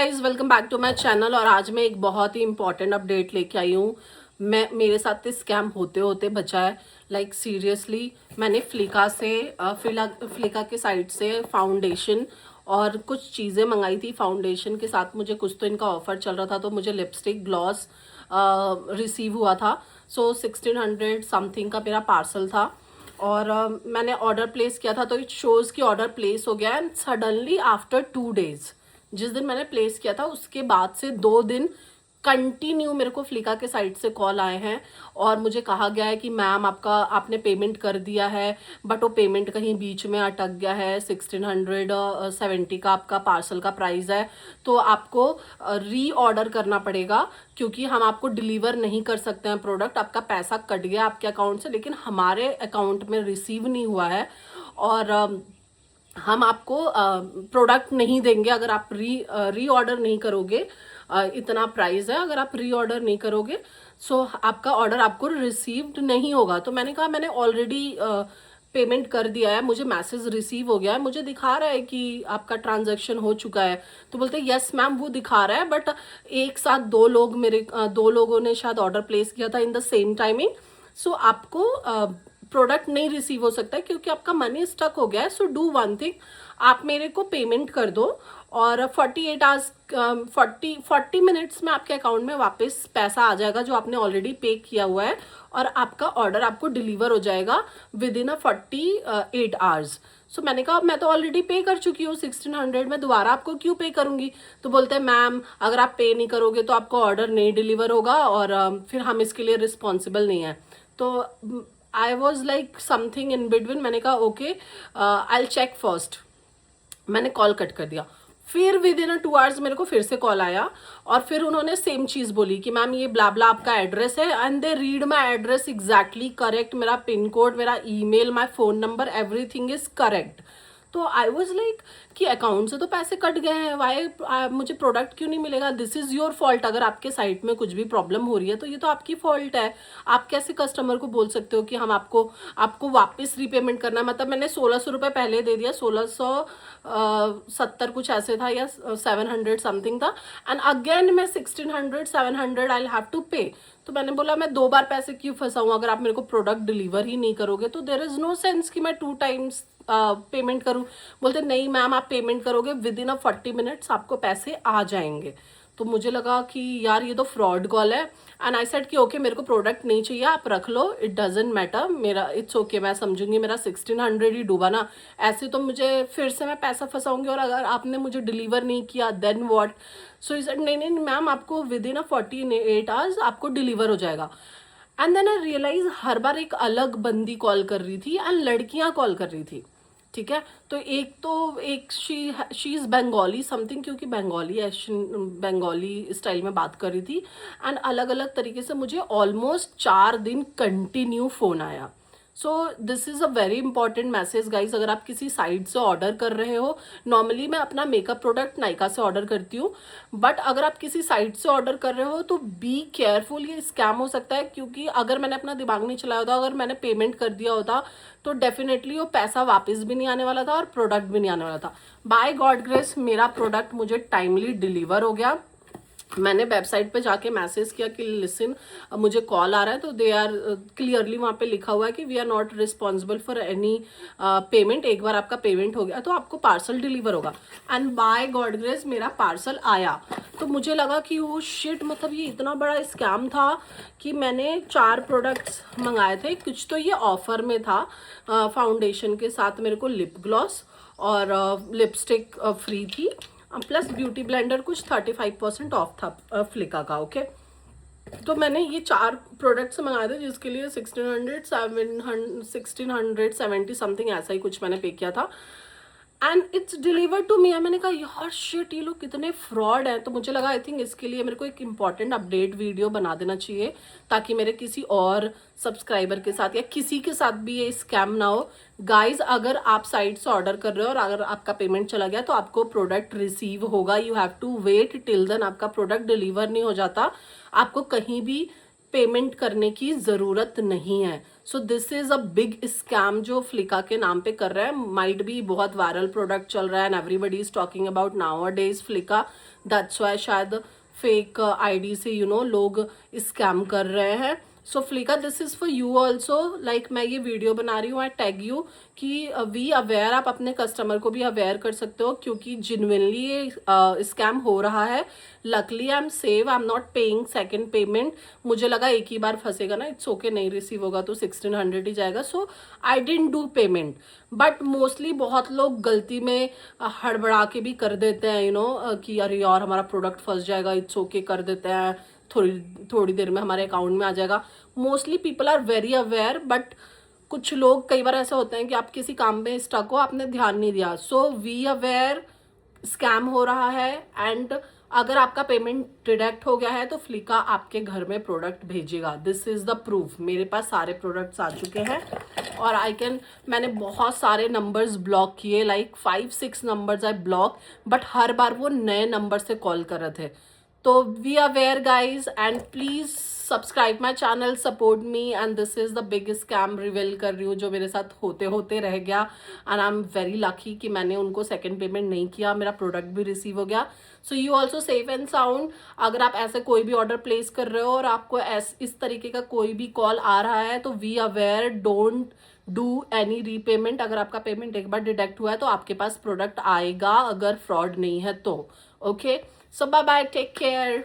Guys welcome back to my channel. और आज मैं एक बहुत ही इंपॉर्टेंट अपडेट लेके आई हूँ। मेरे साथ तो स्कैम होते होते बचा है। लाइक सीरियसली मैंने फ्लिका के साइट से फाउंडेशन और कुछ चीज़ें मंगाई थी। फाउंडेशन के साथ मुझे कुछ तो इनका ऑफर चल रहा था, तो मुझे लिपस्टिक ग्लॉस रिसीव हुआ था। सो 1600 समथिंग का मेरा पार्सल था और मैंने ऑर्डर प्लेस किया था, तो इट शोज़ कि ऑर्डर प्लेस हो गया। एंड सडनली आफ्टर 2 days, जिस दिन मैंने प्लेस किया था उसके बाद से 2 दिन कंटिन्यू मेरे को फ्लिका के साइट से कॉल आए हैं और मुझे कहा गया है कि मैम आपने पेमेंट कर दिया है, बट वो पेमेंट कहीं बीच में अटक गया है। 1670 का आपका पार्सल का प्राइस है, तो आपको री ऑर्डर करना पड़ेगा क्योंकि हम आपको डिलीवर नहीं कर सकते हैं प्रोडक्ट। आपका पैसा कट गया आपके अकाउंट से, लेकिन हमारे अकाउंट में रिसीव नहीं हुआ है और हम आपको प्रोडक्ट नहीं देंगे अगर आप री ऑर्डर नहीं करोगे। इतना प्राइस है, अगर आप री ऑर्डर नहीं करोगे सो आपका ऑर्डर आपको रिसीव्ड नहीं होगा। तो मैंने कहा मैंने ऑलरेडी पेमेंट कर दिया है, मुझे मैसेज रिसीव हो गया है, मुझे दिखा रहा है कि आपका ट्रांजैक्शन हो चुका है। तो बोलते हैं यस मैम वो दिखा रहा है, बट एक साथ दो लोगों ने शायद ऑर्डर प्लेस किया था इन द सेम टाइमिंग। सो आपको प्रोडक्ट नहीं रिसीव हो सकता है क्योंकि आपका मनी स्टक हो गया है। सो डू वन थिंग, आप मेरे को पेमेंट कर दो और 40 मिनट्स में आपके अकाउंट में वापस पैसा आ जाएगा जो आपने ऑलरेडी पे किया हुआ है, और आपका ऑर्डर आपको डिलीवर हो जाएगा विद इन 48 आवर्स। सो मैंने कहा मैं तो ऑलरेडी पे कर चुकी हूँ 1600, में दोबारा आपको क्यों पे करूंगी। तो बोलते हैं मैम अगर आप पे नहीं करोगे तो आपको ऑर्डर नहीं डिलीवर होगा और फिर हम इसके लिए रिस्पॉन्सिबल नहीं है। तो I was like something in between. मैंने कहा ओके आई चेक फर्स्ट, मैंने कॉल कट कर दिया। फिर विद इन 2 आवर्स मेरे को फिर से कॉल आया और फिर उन्होंने सेम चीज़ बोली कि मैम ये ब्ला ब्ला आपका एड्रेस है, and they read my address exactly correct. मेरा पिन कोड, मेरा email, my phone number, everything is correct. तो आई वॉज लाइक कि अकाउंट से तो पैसे कट गए हैं, वाई मुझे प्रोडक्ट क्यों नहीं मिलेगा। This is your fault. अगर आपके साइट में कुछ भी प्रॉब्लम हो रही है तो ये तो आपकी फॉल्ट है। आप कैसे कस्टमर को बोल सकते हो कि हम आपको वापस रीपेमेंट करना है। मतलब मैंने 1600 रुपये पहले दे दिया, 1670 कुछ ऐसे था या 700 समथिंग था, एंड अगेन मैं 1600 700 आई हैव टू पे। तो मैंने बोला मैं 2 बार पैसे क्यों फंसाऊँ, अगर आप मेरे को प्रोडक्ट डिलीवर ही नहीं करोगे तो देयर इज नो सेंस कि मैं 2 टाइम्स पेमेंट करूं। बोलते नहीं मैम आप पेमेंट करोगे विद इन 40 मिनट्स आपको पैसे आ जाएंगे। तो मुझे लगा कि यार ये तो फ्रॉड कॉल है, एंड आई सेड कि ओके मेरे को प्रोडक्ट नहीं चाहिए, आप रख लो, इट डजेंट मैटर, मेरा इट्स ओके, मैं समझूंगी मेरा 1600 ही डूबा ना, ऐसे तो मुझे फिर से मैं पैसा फंसाऊंगी और अगर आपने मुझे डिलीवर नहीं किया then what. So he said नहीं नहीं मैम आपको विद इन 48 आवर्स आपको डिलीवर हो जाएगा। एंड देन आई रियलाइज हर बार एक अलग बंदी कॉल कर रही थी एंड लड़कियां कॉल कर रही थी। ठीक है, तो एक शी इज बंगाली समथिंग, क्योंकि बंगाली स्टाइल में बात कर रही थी, एंड अलग अलग तरीके से मुझे ऑलमोस्ट 4 दिन कंटिन्यू फोन आया। So this is a very important message guys. अगर आप किसी साइट से ऑर्डर कर रहे हो, नॉर्मली मैं अपना मेकअप प्रोडक्ट नायका से ऑर्डर करती हूँ, बट अगर आप किसी साइट से ऑर्डर कर रहे हो तो बी केयरफुल, ये स्कैम हो सकता है। क्योंकि अगर मैंने अपना दिमाग नहीं चलाया होता, अगर मैंने पेमेंट कर दिया होता तो डेफिनेटली वो पैसा वापस भी नहीं आने वाला था और प्रोडक्ट भी नहीं आने वाला था। बाय गॉड ग्रेस मेरा प्रोडक्ट मुझे टाइमली डिलीवर हो गया। मैंने वेबसाइट पे जाके मैसेज किया कि लिसन मुझे कॉल आ रहा है, तो दे आर क्लियरली वहाँ पे लिखा हुआ है कि we are not responsible for any payment. एक बार आपका पेमेंट हो गया तो आपको पार्सल डिलीवर होगा, एंड बाय गॉड ग्रेस मेरा पार्सल आया। तो मुझे लगा कि वो शिट, मतलब ये इतना बड़ा स्कैम था कि मैंने 4 प्रोडक्ट्स मंगाए थे। कुछ तो ये ऑफर में था, फाउंडेशन के साथ मेरे को लिप ग्लॉस और लिपस्टिक फ्री थी, प्लस ब्यूटी ब्लेंडर कुछ 35% ऑफ था फ्लिका का। ओके, तो मैंने ये 4 प्रोडक्ट्स मंगाए थे जिसके लिए 1670 समथिंग ऐसा ही कुछ मैंने पे किया था, and it's delivered to me. मैंने कहा यार शिट ये लोग कितने फ्रॉड हैं। तो मुझे लगा आई थिंक इसके लिए मेरे को एक इंपॉर्टेंट अपडेट वीडियो बना देना चाहिए ताकि मेरे किसी और सब्सक्राइबर के साथ या किसी के साथ भी ये स्कैम ना हो। गाइज अगर आप साइट से ऑर्डर कर रहे हो और अगर आपका पेमेंट चला गया तो आपको प्रोडक्ट रिसीव होगा। You have to wait till then, आपका प्रोडक्ट डिलीवर नहीं हो जाता, आपको कहीं भी पेमेंट करने की ज़रूरत नहीं है. So this is a big scam जो फ्लिका के नाम पे कर रहा है. माइट भी बहुत वायरल प्रोडक्ट चल रहा है and everybody is talking about nowadays Flika. That's why शायद फेक आईडी से लोग स्कैम कर रहे हैं. So Flika, this is for you also. Like मैं ये वीडियो बना रही हूँ, आई टैग यू कि वी अवेयर, आप अपने कस्टमर को भी अवेयर कर सकते हो क्योंकि जिनविनली ये स्कैम हो रहा है. Luckily I am save, I am not paying second payment. मुझे लगा एक ही बार फंसेगा ना, इट्स ओके, नहीं रिसीव होगा तो 1600 ही जाएगा. So I didn't do payment. But mostly बहुत लोग गलती में हड़बड़ा के भी कर देते हैं कि अरे यार हमारा प्रोडक्ट फंस जाएगा, इट्स ओके कर देते हैं, थोड़ी थोड़ी देर में हमारे अकाउंट में आ जाएगा. Mostly people are very aware. But कुछ लोग कई बार ऐसे होते हैं कि आप किसी काम में स्टक हो, आपने ध्यान नहीं दिया. सो वी अवेयर, स्कैम हो रहा है. एंड अगर आपका पेमेंट डिडक्ट हो गया है तो फ्लिका आपके घर में प्रोडक्ट भेजेगा. This is the proof. मेरे पास सारे प्रोडक्ट्स आ चुके हैं और मैंने बहुत सारे नंबर्स ब्लॉक किए, like 5-6 numbers I block. But हर बार वो नए नंबर से कॉल कर रहे थे. तो we aware guys and please subscribe my channel, support me. And this is the big scam reveal कर रही हूँ जो मेरे साथ होते होते रह गया. And I am very lucky कि मैंने उनको सेकेंड पेमेंट नहीं किया, मेरा प्रोडक्ट भी रिसीव हो गया. So you also safe and sound. अगर आप ऐसे कोई भी ऑर्डर प्लेस कर रहे हो और आपको इस तरीके का कोई भी कॉल आ रहा है तो we aware, don't do any repayment. अगर आपका पेमेंट एक बार डिडक्ट हुआ है तो आपके पास प्रोडक्ट आएगा, अगर फ्रॉड नहीं है तो. ओके, सो बाय बाय, टेक केयर.